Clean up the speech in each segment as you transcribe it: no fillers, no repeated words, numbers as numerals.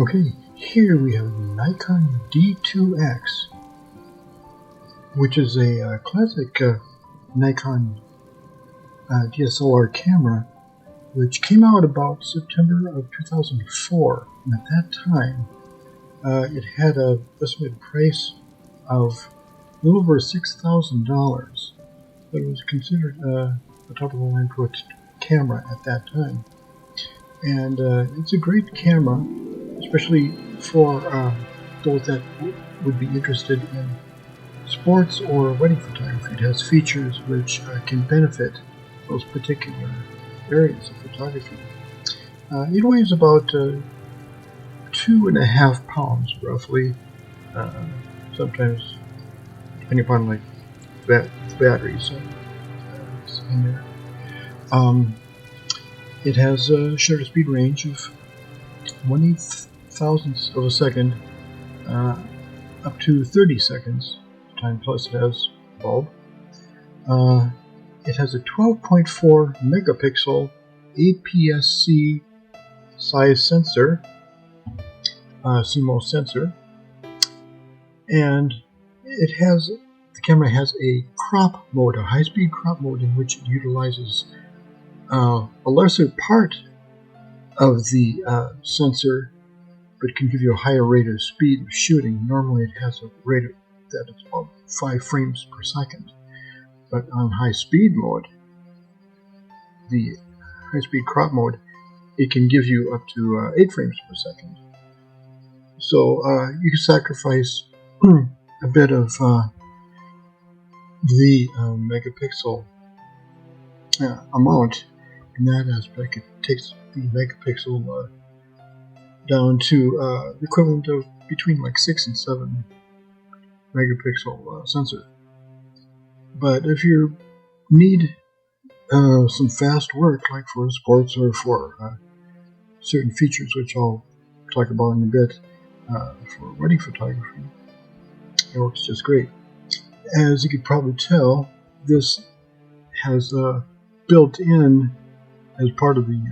Okay, here we have Nikon D2X, which is a classic Nikon DSLR camera, which came out about September of 2004. And at that time, it had an estimated price of a little over $6,000. But it was considered a top-of-the-line camera at that time. And it's a great camera, especially for those that would be interested in sports or wedding photography. It has features which can benefit those particular areas of photography. It weighs about 2.5 pounds, roughly. Sometimes, depending upon like batteries in there. It has a shutter speed range of 1/8 thousandths of a second up to 30 seconds time, plus it has bulb. It has a 12.4 megapixel APS-C size sensor, CMOS sensor, and the camera has a crop mode, a high-speed crop mode, in which it utilizes a lesser part of the sensor, but can give you a higher rate of speed of shooting. Normally it has a rate that is about 5 frames per second, but on high speed mode, the high speed crop mode, it can give you up to 8 frames per second. So you can sacrifice a bit of the megapixel amount in that aspect. It takes the megapixel down to the equivalent of between like 6 and 7 megapixel sensor. But if you need some fast work, like for sports or for certain features, which I'll talk about in a bit, for wedding photography, it works just great. As you could probably tell, this has built in as part of the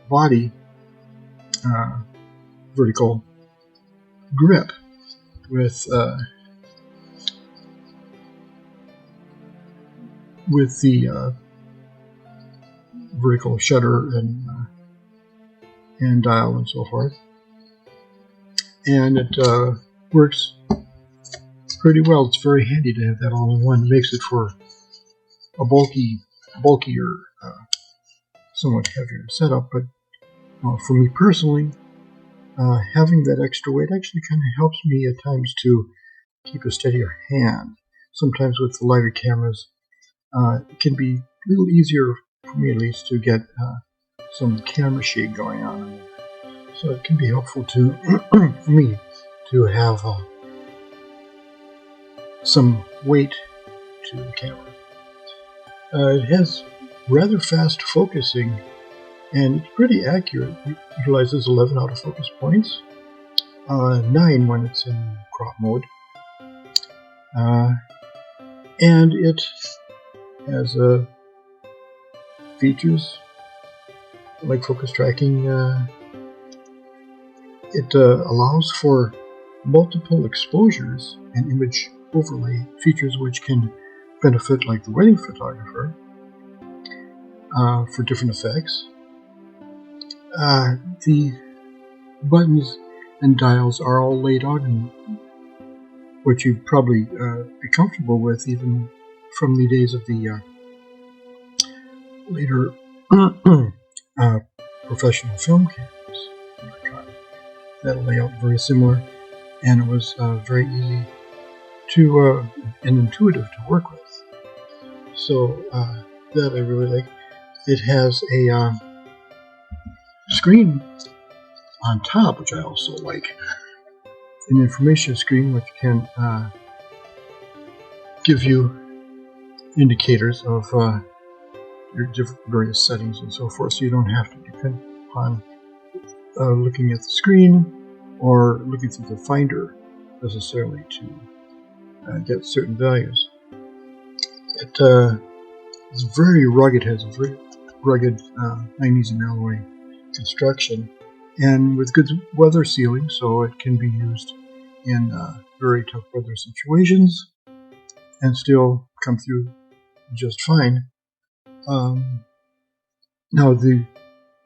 body vertical grip with the vertical shutter and dial and so forth, and it works pretty well. It's very handy to have that all in one. It makes it for a bulkier, somewhat heavier setup, but for me personally, having that extra weight actually kind of helps me at times to keep a steadier hand. Sometimes with the lighter cameras, it can be a little easier, for me at least, to get some camera shake going on. So it can be helpful to for me to have some weight to the camera. It has rather fast focusing, and it's pretty accurate. It utilizes 11 autofocus points, 9 when it's in crop mode, and it has features like focus tracking. It allows for multiple exposures and image overlay features, which can benefit like the wedding photographer for different effects. The buttons and dials are all laid out in what you'd probably be comfortable with, even from the days of the later professional film cameras. That layout very similar, and it was very easy to and intuitive to work with. So that I really like. It has a screen on top, which I also like, an information screen which can give you indicators of your different various settings and so forth, so you don't have to depend upon looking at the screen or looking through the finder necessarily to get certain values. It is very rugged, has a very rugged magnesium alloy construction, and with good weather sealing, so it can be used in very tough weather situations and still come through just fine. Now the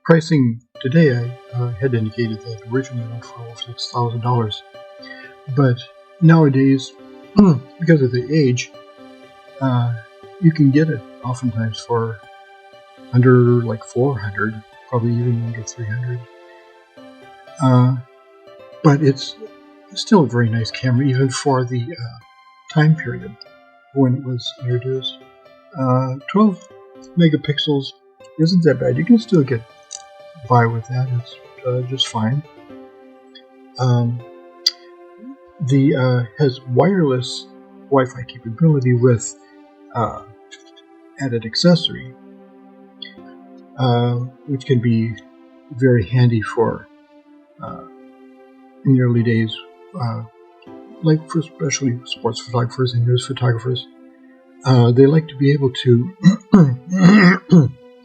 pricing today, I had indicated that originally went for over $6,000, but nowadays, because of the age, you can get it oftentimes for under like $400, probably even under $300. But it's still a very nice camera, even for the time period when it was introduced. 12 megapixels isn't that bad. You can still get by with that. It's just fine. Has wireless Wi-Fi capability with added accessory, which can be very handy for in the early days, like for especially sports photographers and news photographers. They like to be able to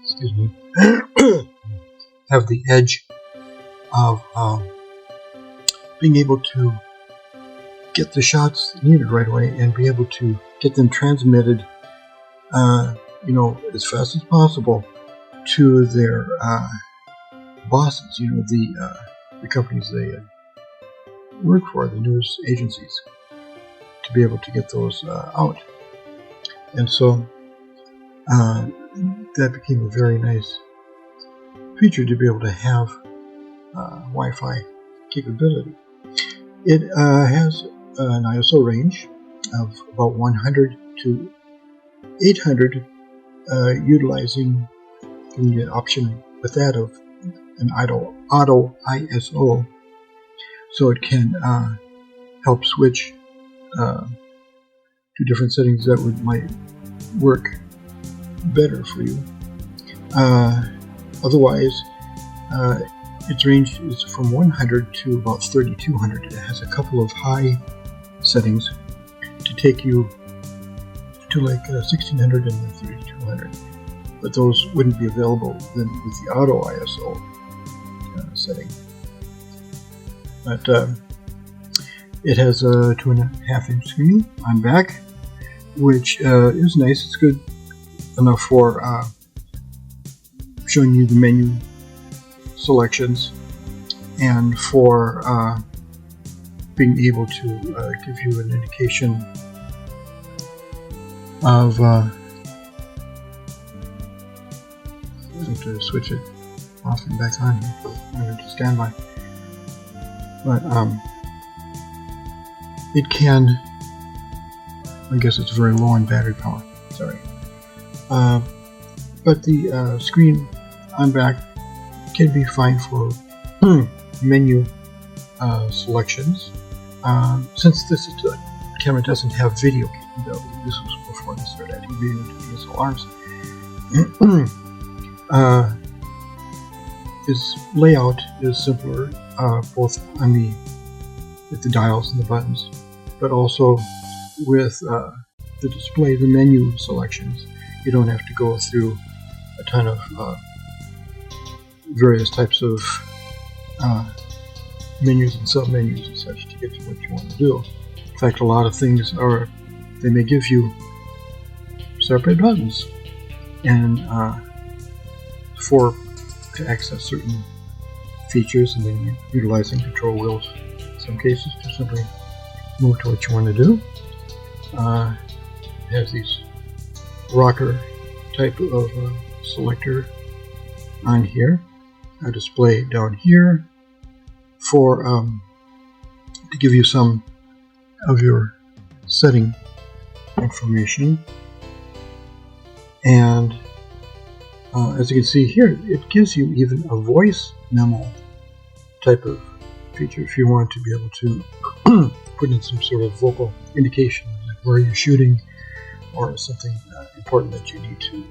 excuse me, have the edge of being able to get the shots needed right away and be able to get them transmitted, as fast as possible to their bosses, the companies they work for, the news agencies, to be able to get those out. And so that became a very nice feature to be able to have Wi-Fi capability. It has an ISO range of about 100 to 800, utilizing the option with that of an auto ISO, so it can help switch to different settings that might work better for you. Otherwise, its range is from 100 to about 3200. It has a couple of high settings to take you to like 1600 and 3200, but those wouldn't be available then with the auto ISO setting. But it has a 2.5-inch screen on back, which is nice. It's good enough for showing you the menu selections and for being able to give you an indication of I have to switch it off and back on here. I'm going to standby. But it can, I guess it's very low on battery power, sorry. But the screen on back can be fine for menu selections. Since this camera doesn't have video capability, this was before they started adding video to DSLRs, its layout is simpler, both with the dials and the buttons, but also with the display, the menu selections. You don't have to go through a ton of various types of menus and sub-menus and such to get to what you want to do. In fact, a lot of things they may give you separate buttons and to access certain features, and then utilizing control wheels in some cases to simply move to what you want to do. It has these rocker type of selector on here, a display down here for to give you some of your setting information, and as you can see here, it gives you even a voice memo type of feature if you want to be able to put in some sort of vocal indication, like where you're shooting or something important that you need to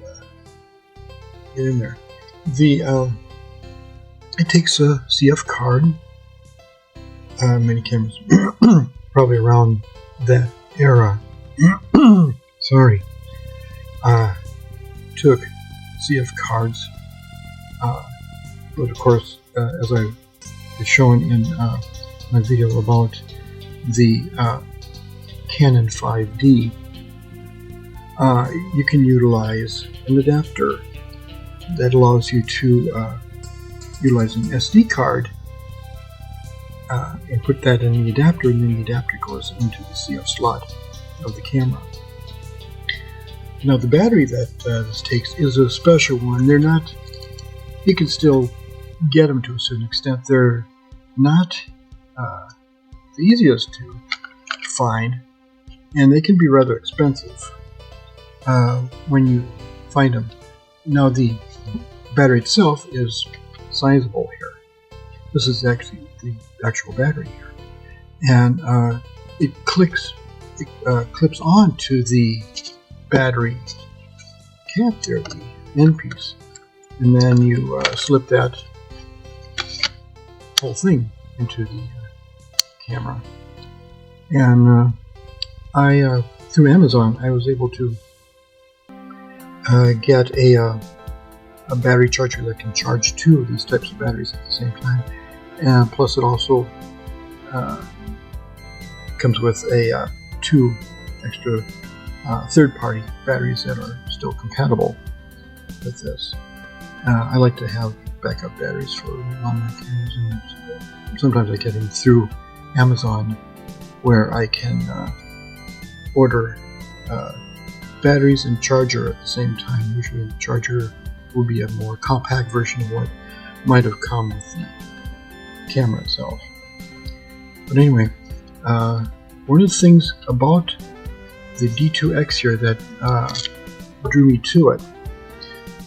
get in there. It takes a CF card. Many cameras, probably around that era, sorry, took CF cards, but of course, as I is shown in my video about the Canon 5D, you can utilize an adapter that allows you to utilize an SD card and put that in the adapter, and then the adapter goes into the CF slot of the camera. Now the battery that this takes is a special one. They're not, you can still get them to a certain extent. They're not the easiest to find, and they can be rather expensive when you find them. Now the battery itself is sizable here. This is actually the actual battery here, and it clips onto the battery cap there, the end piece, and then you slip that whole thing into the camera. And I through Amazon I was able to get a battery charger that can charge two of these types of batteries at the same time, and plus it also comes with a two extra third-party batteries that are still compatible with this. I like to have backup batteries for on my cameras, and sometimes I get them through Amazon, where I can order batteries and charger at the same time. Usually the charger will be a more compact version of what might have come with the camera itself. But anyway, one of the things about the D2X here that drew me to it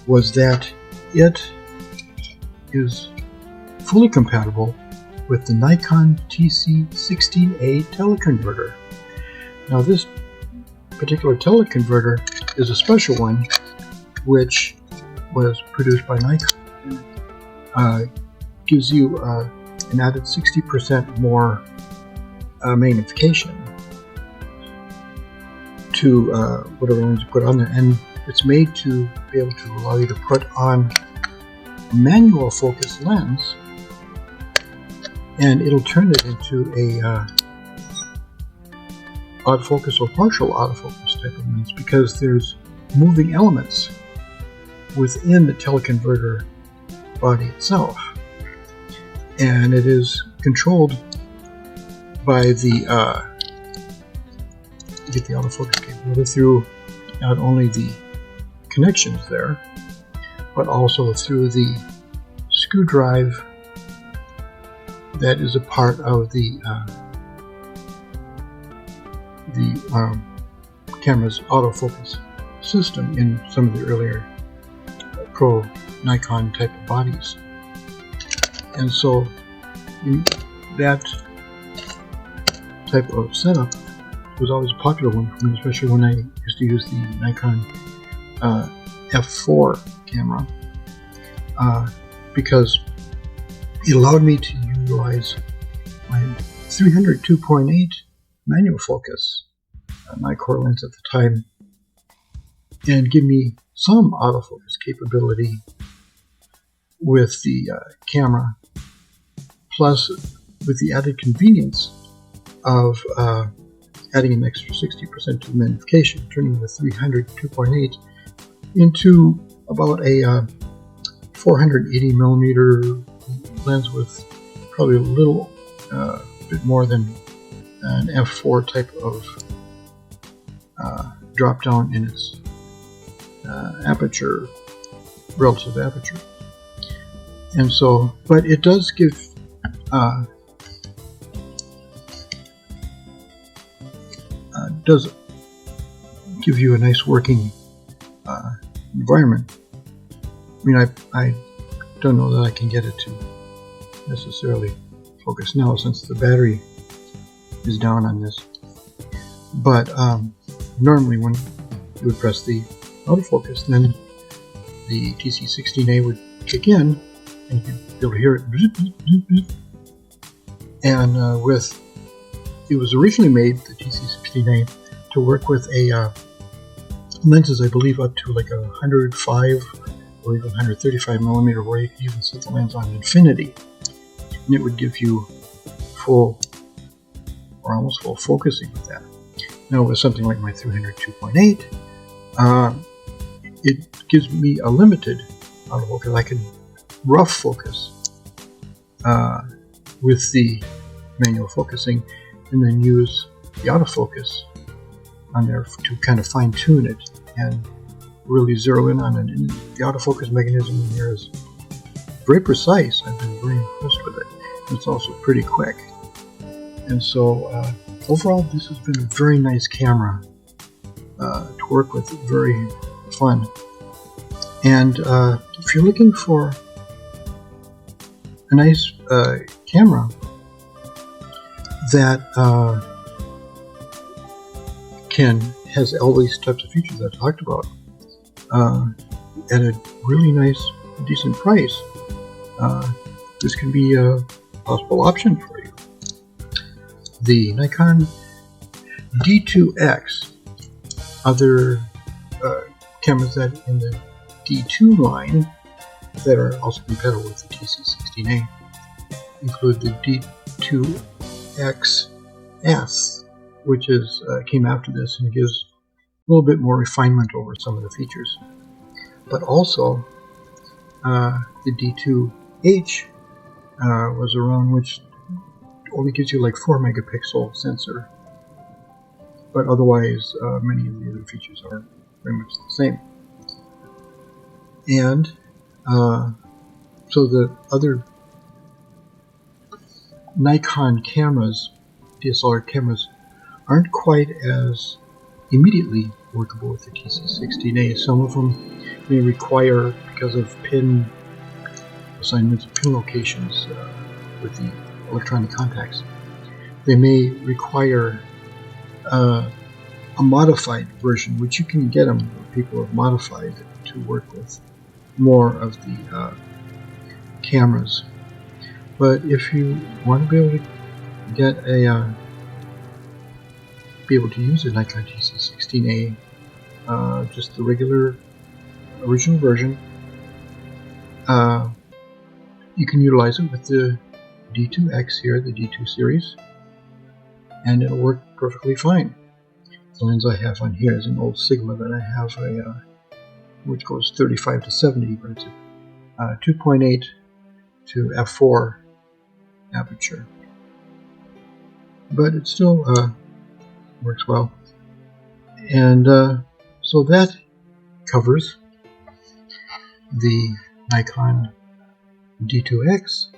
was that it is fully compatible with the Nikon TC-16A teleconverter. Now this particular teleconverter is a special one which was produced by Nikon. Gives you an added 60% more magnification to whatever lens you put on there, and it's made to be able to allow you to put on a manual focus lens, and it'll turn it into a autofocus or partial autofocus type of lens, because there's moving elements within the teleconverter body itself, and it is controlled by the get the autofocus capability through not only the connections there, but also through the screw drive that is a part of the camera's autofocus system in some of the earlier Pro Nikon type of bodies. And so that type of setup was always a popular one for me, especially when I used to use the Nikon F4 camera, because it allowed me to utilize my 300 2.8 manual focus Nikkor lens at the time, and give me some autofocus capability with the camera, plus with the added convenience of adding an extra 60% to the magnification, turning the 300 2.8 into about a 480 millimeter lens with probably a little bit more than an f4 type of drop down in its aperture, relative aperture. And so, but it does give you a nice working environment. I mean, I don't know that I can get it to necessarily focus now, since the battery is down on this, but normally when you would press the autofocus, then the TC-16A would kick in and you'd be able to hear it. And it was originally made, the TC-16A, to work with a lenses, I believe, up to like 105 or even 135 millimeter, where you can even set the lens on infinity. and it would give you full or almost full focusing with that. Now with something like my 300 2.8, it gives me a limited autofocus. I can rough focus with the manual focusing, and then use the autofocus on there to kind of fine tune it and really zero in on it. And the autofocus mechanism in here is very precise. I've been very impressed with it. It's also pretty quick. And so overall, this has been a very nice camera to work with, very fun. And if you're looking for a nice camera that has all these types of features that I talked about at a really nice, decent price, this can be a possible option for you. The Nikon D2X, other cameras that in the D2 line that are also compatible with the TC-16A include the D2XS, which is came after this and gives a little bit more refinement over some of the features. But also the D2H was around, which only gives you like 4 megapixel sensor, but otherwise many of the other features are very much the same. And so the other Nikon cameras, DSLR cameras, aren't quite as immediately workable with the TC-16A. Some of them may require, because of pin assignments, pin locations with the electronic contacts, they may require a modified version, which you can get them where people have modified to work with more of the cameras. But if you want to be able to get a be able to use a Nikon TC-16A, just the regular original version, you can utilize it with the D2X here, the D2 series, and it'll work perfectly fine. The lens I have on here is an old Sigma that I have which goes 35 to 70, but it's a 2.8 to f4 aperture. But it still works well. And so that covers the Nikon D2X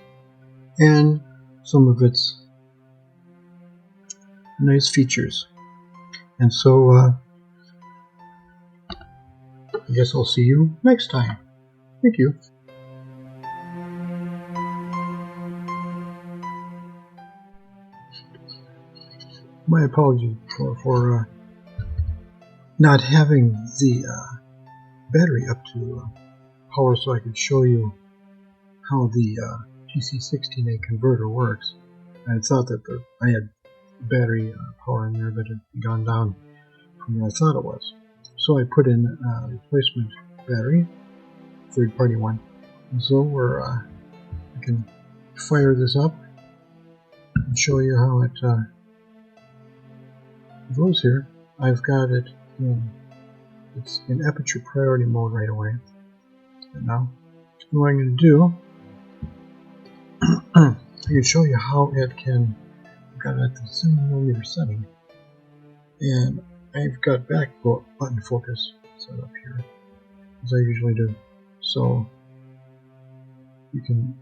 and some of its nice features. And so I guess I'll see you next time. Thank you. My apologies for not having the battery up to power so I could show you how the TC-16A converter works. I had thought that I had battery power in there, but it had gone down from what I thought it was. So I put in a replacement battery, third-party one. And so I can fire this up and show you how it goes here. I've got it it's in aperture priority mode right away. And now what I'm going to do, I can show you how it can. I've got it at the 7mm setting, and I've got back button focus set up here, as I usually do. So you can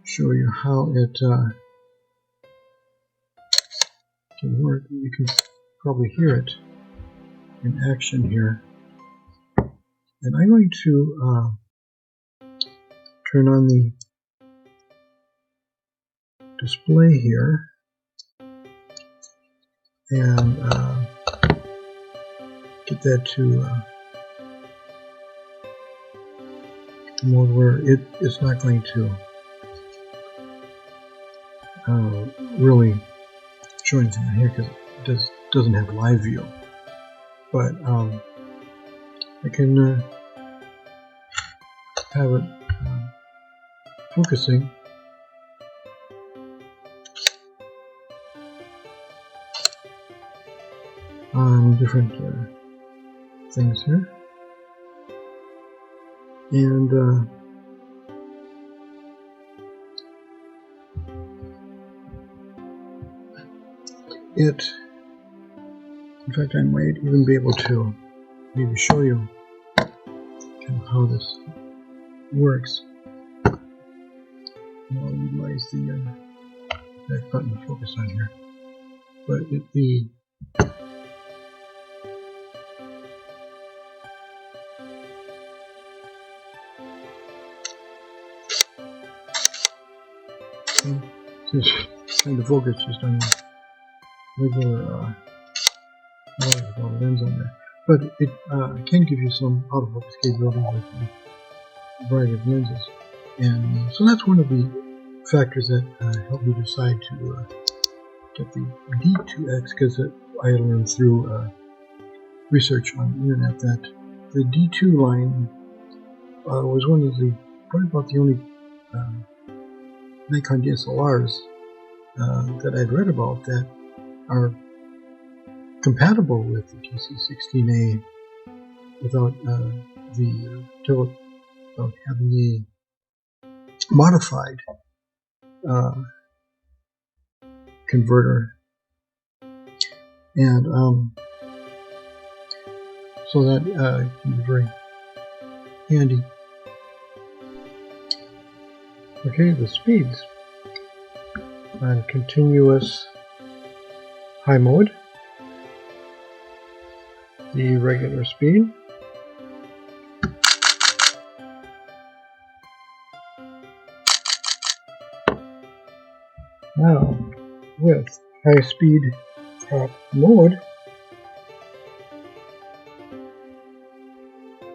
show you how it can work. You can probably hear it in action here. And I'm going to turn on the display here and get that to mode where it is not going to really show anything on here because it doesn't have live view. But I can have it focusing on different things here, and in fact, I might even be able to maybe show you kind of how this works. I'll utilize the back button to focus on here, but just trying to focus just on the regular lens on there, but it can give you some autofocus capability with a variety of lenses, and so that's one of the factors that helped me decide to get the D2X, because I learned through research on the internet that the D2 line was one of the probably about the only Nikon DSLRs that I'd read about that are compatible with the TC-16A without without having a modified converter, and so that can be very handy. Okay, the speeds on continuous high mode, the regular speed, now with high speed top mode,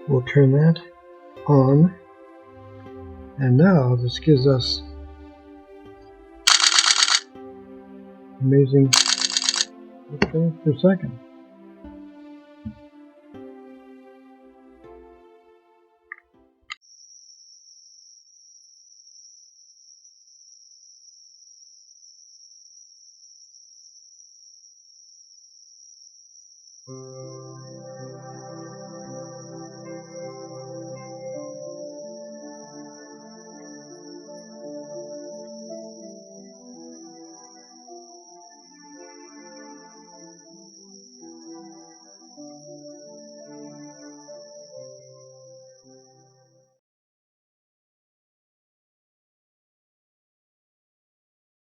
we'll turn that on, and now this gives us amazing frames per second.